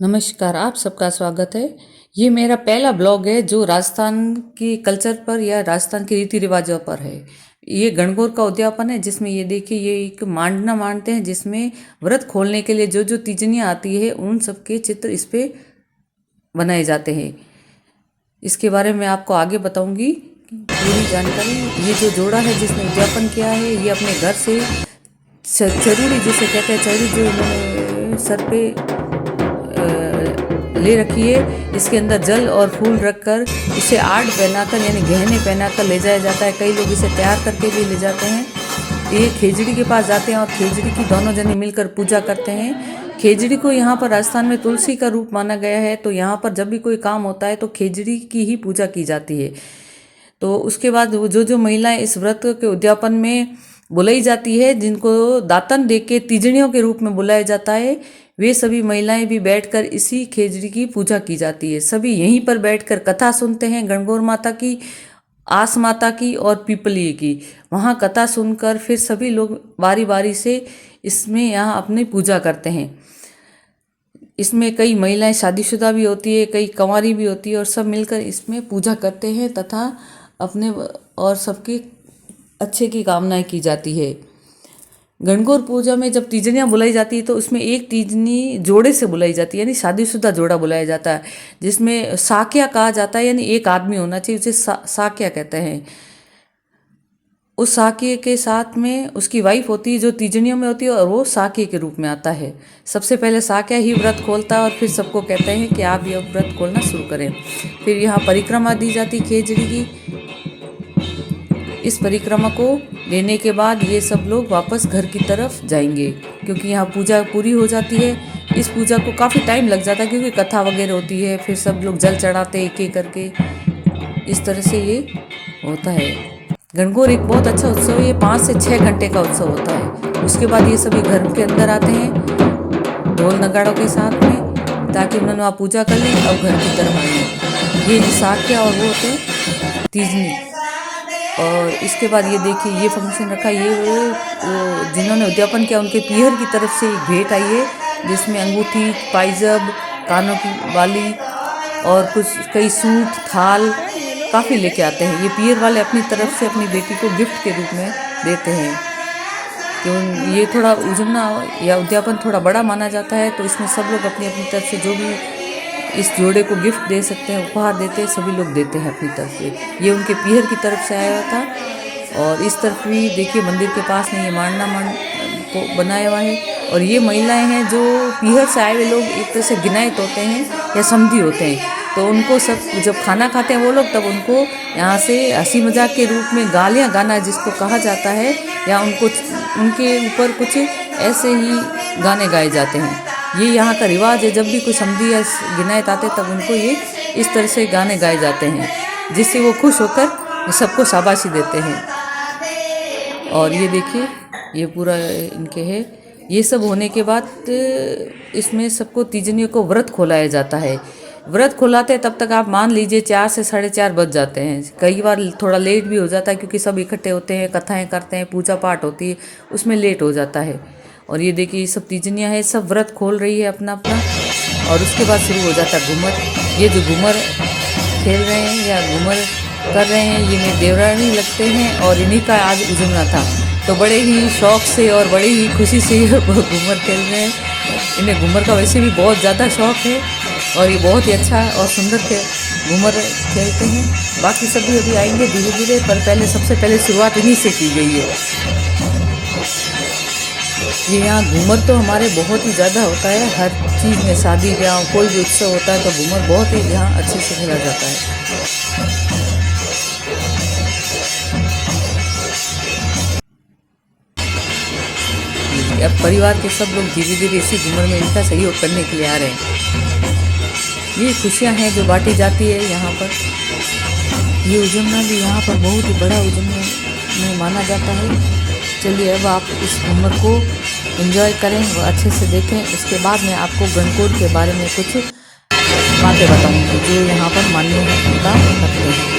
नमस्कार, आप सबका स्वागत है। ये मेरा पहला ब्लॉग है जो राजस्थान की कल्चर पर या राजस्थान के रीति रिवाजों पर है। ये गणगौर का उद्यापन है जिसमें ये देखिए ये एक मांडना मानते हैं जिसमें व्रत खोलने के लिए जो जो तीजनियाँ आती है उन सब के चित्र इस पे बनाए जाते हैं। इसके बारे में आपको आगे बताऊंगी पूरी जानकारी। ये जो जोड़ा है जिसने उद्यापन किया है ये अपने घर से चरूड़ी जिसे कहते हैं चरूड़ी जो इन्होंने सर पे ले रखी है। इसके अंदर जल और फूल रखकर इसे आर्ट पहनाकर यानी गहने पहनाकर ले जाया जाता है। कई लोग इसे तैयार करके भी ले जाते हैं। ये खेजड़ी के पास जाते हैं और खेजड़ी की दोनों जने मिलकर पूजा करते हैं। खेजड़ी को यहाँ पर राजस्थान में तुलसी का रूप माना गया है, तो यहाँ पर जब भी कोई काम होता है तो खेजड़ी की ही पूजा की जाती है। तो उसके बाद जो जो महिलाएं इस व्रत के उद्यापन में बुलाई जाती है, जिनको दातन दे के तीजड़ियों के रूप में बुलाया जाता है, वे सभी महिलाएं भी बैठकर इसी खेजड़ी की पूजा की जाती है। सभी यहीं पर बैठकर कथा सुनते हैं गणगौर माता की, आस माता की और पीपली की। वहाँ कथा सुनकर फिर सभी लोग बारी बारी से इसमें यहाँ अपनी पूजा करते हैं। इसमें कई महिलाएं शादीशुदा भी होती है, कई कंवारी भी होती है और सब मिलकर इसमें पूजा करते हैं तथा अपने और सबकी अच्छे की कामनाएं की जाती है। गणगौर पूजा में जब तीजनियाँ बुलाई जाती है तो उसमें एक तीजनी जोड़े से बुलाई जाती है, यानी शादीशुदा जोड़ा बुलाया जाता है, जिसमें साक्या कहा जाता है, यानी एक आदमी होना चाहिए, उसे साक्या कहते हैं। उस साक्य के साथ में उसकी वाइफ होती है जो तीजनियों में होती है और वो साक्य के रूप में आता है। सबसे पहले साक्या ही व्रत खोलता है और फिर सबको कहते हैं कि आप ये व्रत खोलना शुरू करें। फिर यहाँ परिक्रमा दी जाती खेजड़ी की। इस परिक्रमा को लेने के बाद ये सब लोग वापस घर की तरफ जाएंगे, क्योंकि यहाँ पूजा पूरी हो जाती है। इस पूजा को काफ़ी टाइम लग जाता है क्योंकि कथा वगैरह होती है, फिर सब लोग जल चढ़ाते एक एक करके। इस तरह से ये होता है। गणगौर एक बहुत अच्छा उत्सव है। ये 5 से 6 घंटे का उत्सव होता है। उसके बाद ये सभी घर के अंदर आते हैं ढोल नगाड़ों के साथ में, ताकि उन्होंने वहाँ पूजा कर ली और घर की तरफ आए। ये साक्या और वो होते हैं तीजनी। और इसके बाद ये देखिए ये फंक्शन रखा, ये वो जिन्होंने उद्यापन किया उनके पीहर की तरफ से एक भेंट आई है जिसमें अंगूठी, पाइजब, कानों की बाली और कुछ कई सूट, थाल काफ़ी लेके आते हैं। ये पीहर वाले अपनी तरफ से अपनी बेटी को गिफ्ट के रूप में देते हैं। क्यों ये थोड़ा उजमना या उद्यापन थोड़ा बड़ा माना जाता है, तो इसमें सब लोग अपनी अपनी तरफ से जो भी इस जोड़े को गिफ्ट दे सकते हैं, उपहार देते हैं, सभी लोग देते हैं अपनी तरफ से। ये उनके पीहर की तरफ से आया हुआ था। और इस तरफ भी देखिए मंदिर के पास में ये मांडना को बनाया हुआ है। और ये महिलाएं हैं जो पीहर से आए हुए लोग एक तरह से गिनायत होते हैं या समधी होते हैं, तो उनको सब जब खाना खाते हैं वो लोग, तब उनको यहाँ से हंसी मजाक के रूप में गालियाँ गाना जिसको कहा जाता है, या उनको उनके ऊपर कुछ ऐसे ही गाने गाए जाते हैं। ये यहाँ का रिवाज है। जब भी कोई समधी या गिनायत आते तब उनको ये इस तरह से गाने गाए जाते हैं, जिससे वो खुश होकर सबको शाबाशी देते हैं। और ये देखिए ये पूरा इनके है। ये सब होने के बाद इसमें सबको तीजनियों को व्रत खोलाया जाता है। व्रत खोलाते हैं तब तक आप मान लीजिए 4 से 4:30 बज जाते हैं। कई बार थोड़ा लेट भी हो जाता है क्योंकि सब इकट्ठे होते हैं, कथाएं करते हैं, पूजा पाठ होती है, उसमें लेट हो जाता है। और ये देखिए सब तीजनियाँ हैं, सब व्रत खोल रही है अपना अपना। और उसके बाद शुरू हो जाता है घूमर। ये जो घूमर खेल रहे हैं या घूमर कर रहे हैं, ये मेरे देवरानी लगते हैं और इन्हीं का आज उजमना था, तो बड़े ही शौक से और बड़े ही खुशी से घूमर खेल रहे हैं। इन्हें घूमर का वैसे भी बहुत ज़्यादा शौक है और ये बहुत ही अच्छा और सुंदर घूमर खेलते हैं। बाकी सभी अभी आएंगे धीरे धीरे, पर पहले सबसे पहले शुरुआत इन्हीं से की गई है। ये यहाँ घूमर तो हमारे बहुत ही ज़्यादा होता है। हर चीज़ में, शादी ब्याह कोई भी उत्सव होता है तो घूमर बहुत ही यहाँ अच्छे से खेला जाता है। अब परिवार के सब लोग धीरे धीरे इसी घूमर में इनका सहयोग करने के लिए आ रहे हैं। ये खुशियाँ हैं जो बांटी जाती है यहाँ पर। ये उजमना भी यहाँ पर बहुत ही बड़ा उजमना में माना जाता है। चलिए अब आप इस घूमर को एंजॉय करें और अच्छे से देखें। उसके बाद मैं आपको गणगौर के बारे में कुछ बातें बताऊंगी जो यहाँ पर मान्यता रखते हैं।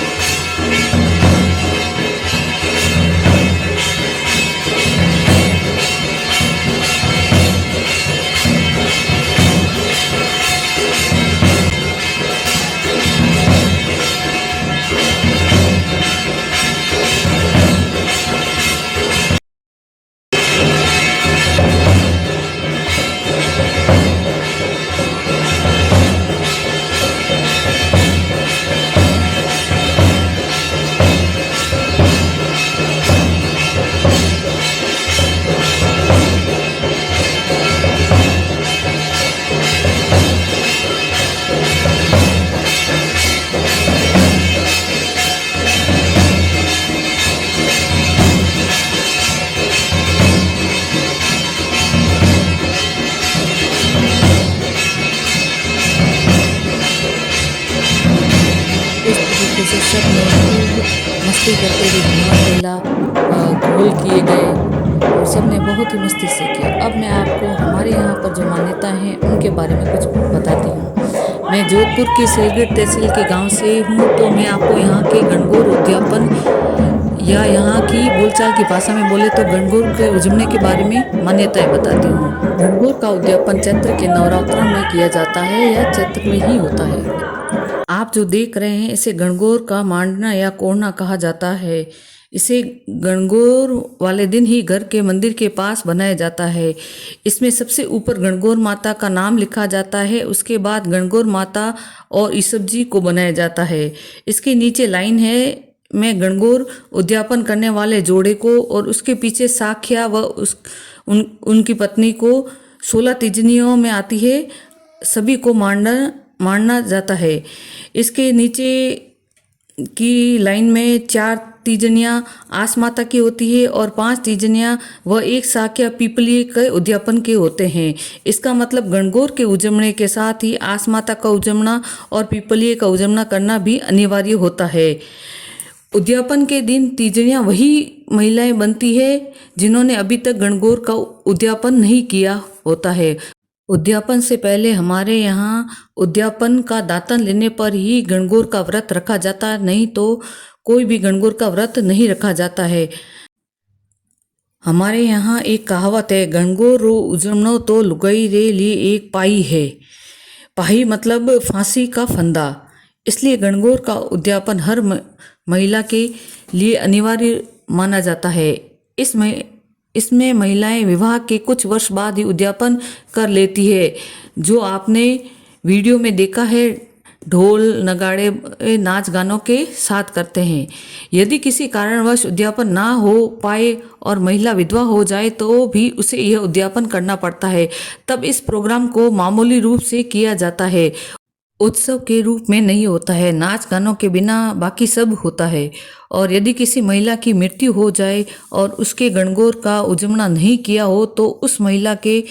मस्ती करते हुए घूमर मेला घोल किए गए और सबने बहुत ही मस्ती से किया। अब मैं आपको हमारे यहाँ पर जो मान्यता हैं उनके बारे में कुछ बताती हूँ। मैं जोधपुर की शेरगढ़ तहसील के गांव से हूँ, तो मैं आपको यहाँ के गणगौर उद्यापन या यहाँ की बोलचाल की भाषा में बोले तो गणगौर के उजमने के बारे में मान्यताएं बताती हूँ। गणगौर का उद्यापन चैत्र के नवरात्रों में किया जाता है या चैत्र में ही होता है। आप जो देख रहे हैं इसे गणगौर का मांडना या कोड़ना कहा जाता है। इसे गणगौर वाले दिन ही घर के मंदिर के पास बनाया जाता है। इसमें सबसे ऊपर गणगौर माता का नाम लिखा जाता है, उसके बाद गणगौर माता और ईसब जी को बनाया जाता है। इसके नीचे लाइन है मैं गणगौर उद्यापन करने वाले जोड़े को और उसके पीछे साख्या व उनकी पत्नी को 16 तीजनियों में आती है, सभी को मानना जाता है। इसके नीचे की लाइन में 4 तीजनियाँ आस माता की होती है और 5 तीजनियाँ व एक साख्या पीपली के उद्यापन के होते हैं। इसका मतलब गणगौर के उजमने के साथ ही आस माता का उजमना और पीपली का उजमना करना भी अनिवार्य होता है। उद्यापन के दिन तीजनियाँ वही महिलाएं बनती है जिन्होंने अभी तक गणगौर का उद्यापन नहीं किया होता है। उद्यापन से पहले हमारे यहाँ उद्यापन का दातन लेने पर ही गणगौर का व्रत रखा जाता, नहीं तो कोई भी गणगौर का व्रत नहीं रखा जाता है। हमारे यहाँ एक कहावत है, गणगौर रो उजमनो तो लुगाई रे लिए एक पाई है। पाही मतलब फांसी का फंदा। इसलिए गणगौर का उद्यापन हर महिला के लिए अनिवार्य माना जाता है। इसमें महिलाएं विवाह के कुछ वर्ष बाद ही उद्यापन कर लेती है, जो आपने वीडियो में देखा है, ढोल नगाड़े नाच गानों के साथ करते हैं। यदि किसी कारणवश उद्यापन ना हो पाए और महिला विधवा हो जाए तो भी उसे यह उद्यापन करना पड़ता है। तब इस प्रोग्राम को मामूली रूप से किया जाता है, उत्सव के रूप में नहीं होता है। नाच गानों के बिना बाकी सब होता है। और यदि किसी महिला की मृत्यु हो जाए और उसके गणगौर का उजमना नहीं किया हो तो उस महिला के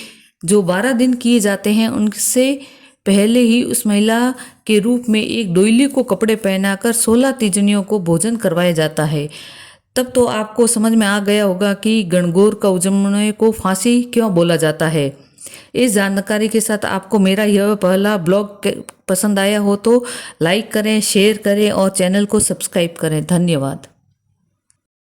जो 12 दिन किए जाते हैं उनसे पहले ही उस महिला के रूप में एक डोइली को कपड़े पहनाकर 16 तीजनियों को भोजन करवाया जाता है। तब तो आपको समझ में आ गया होगा कि गणगौर का उजमने को फांसी क्यों बोला जाता है। इस जानकारी के साथ आपको मेरा यह पहला ब्लॉग पसंद आया हो तो लाइक करें, शेयर करें और चैनल को सब्सक्राइब करें। धन्यवाद।